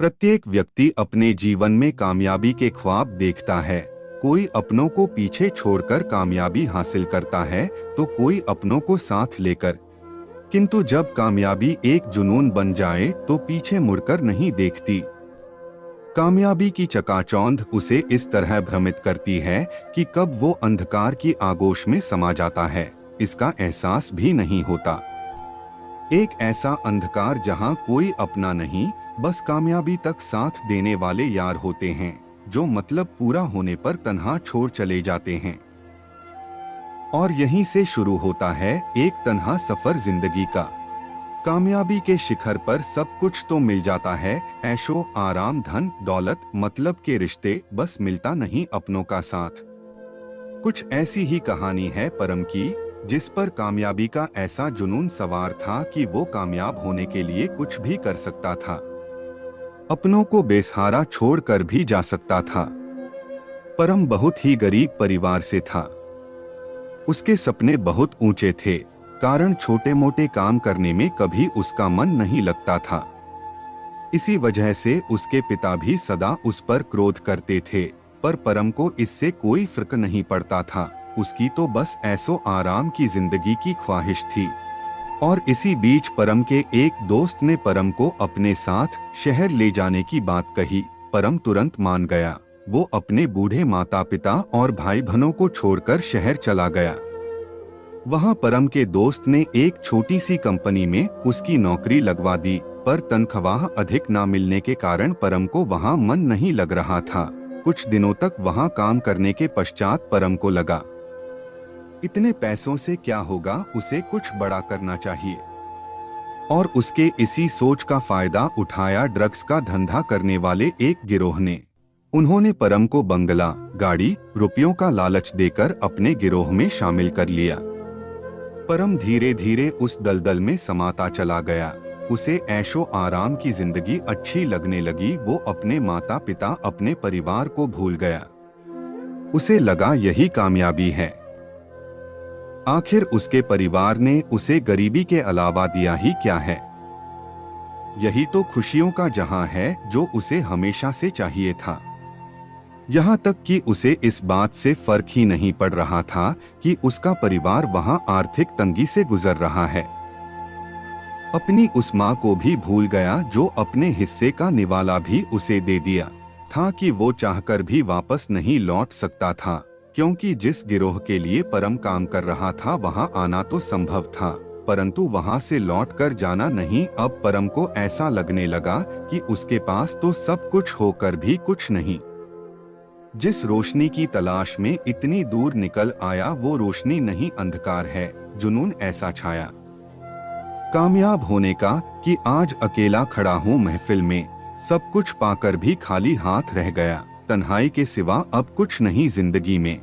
प्रत्येक व्यक्ति अपने जीवन में कामयाबी के ख्वाब देखता है। कोई अपनों को पीछे छोड़कर कामयाबी हासिल करता है तो कोई अपनों को साथ लेकर। किंतु जब कामयाबी एक जुनून बन जाए तो पीछे मुड़कर नहीं देखती। कामयाबी की चकाचौंध उसे इस तरह भ्रमित करती है कि कब वो अंधकार की आगोश में समा जाता है, इसका एहसास भी नहीं होता। एक ऐसा अंधकार जहां कोई अपना नहीं, बस कामयाबी तक साथ देने वाले यार होते हैं, जो मतलब पूरा होने पर तन्हा छोड़ चले जाते हैं। और यहीं से शुरू होता है एक तन्हा सफर जिंदगी का। कामयाबी के शिखर पर सब कुछ तो मिल जाता है, ऐशो आराम, धन दौलत, मतलब के रिश्ते, बस मिलता नहीं अपनों का साथ। कुछ ऐसी ही कहानी है परम की, जिस पर कामयाबी का ऐसा जुनून सवार था कि वो कामयाब होने के लिए कुछ भी कर सकता था, अपनों को बेसहारा छोड़कर भी जा सकता था। परम बहुत ही गरीब परिवार से था। उसके सपने बहुत ऊंचे थे, कारण छोटे मोटे काम करने में कभी उसका मन नहीं लगता था। इसी वजह से उसके पिता भी सदा उस पर क्रोध करते थे, पर परम को इससे कोई फर्क नहीं पड़ता था। उसकी तो बस ऐसो आराम की जिंदगी की ख्वाहिश थी। और इसी बीच परम के एक दोस्त ने परम को अपने साथ शहर ले जाने की बात कही। परम तुरंत मान गया। वो अपने बूढ़े माता पिता और भाई बहनों को छोड़कर शहर चला गया। वहां परम के दोस्त ने एक छोटी सी कंपनी में उसकी नौकरी लगवा दी, पर तनख्वाह अधिक न मिलने के कारण परम को वहां मन नहीं लग रहा था। कुछ दिनों तक वहां काम करने के पश्चात परम को लगा, इतने पैसों से क्या होगा, उसे कुछ बड़ा करना चाहिए। और उसके इसी सोच का फायदा उठाया ड्रग्स का धंधा करने वाले एक गिरोह ने। उन्होंने परम को बंगला, गाड़ी, रुपयों का लालच देकर अपने गिरोह में शामिल कर लिया। परम धीरे धीरे उस दलदल में समाता चला गया। उसे ऐशो आराम की जिंदगी अच्छी लगने लगी। वो अपने माता पिता, अपने परिवार को भूल गया। उसे लगा यही कामयाबी है। आखिर उसके परिवार ने उसे गरीबी के अलावा दिया ही क्या है। यही तो खुशियों का जहां है जो उसे हमेशा से चाहिए था। यहाँ तक कि उसे इस बात से फर्क ही नहीं पड़ रहा था कि उसका परिवार वहां आर्थिक तंगी से गुजर रहा है। अपनी उस माँ को भी भूल गया जो अपने हिस्से का निवाला भी उसे दे दिया था कि वो चाहकर भी वापस नहीं लौट सकता था, क्योंकि जिस गिरोह के लिए परम काम कर रहा था वहां आना तो संभव था, परंतु वहां से लौटकर जाना नहीं। अब परम को ऐसा लगने लगा कि उसके पास तो सब कुछ होकर भी कुछ नहीं। जिस रोशनी की तलाश में इतनी दूर निकल आया, वो रोशनी नहीं अंधकार है। जुनून ऐसा छाया कामयाब होने का कि आज अकेला खड़ा हूँ महफिल में, सब कुछ पाकर भी खाली हाथ रह गया। तन्हाई के सिवा अब कुछ नहीं जिंदगी में।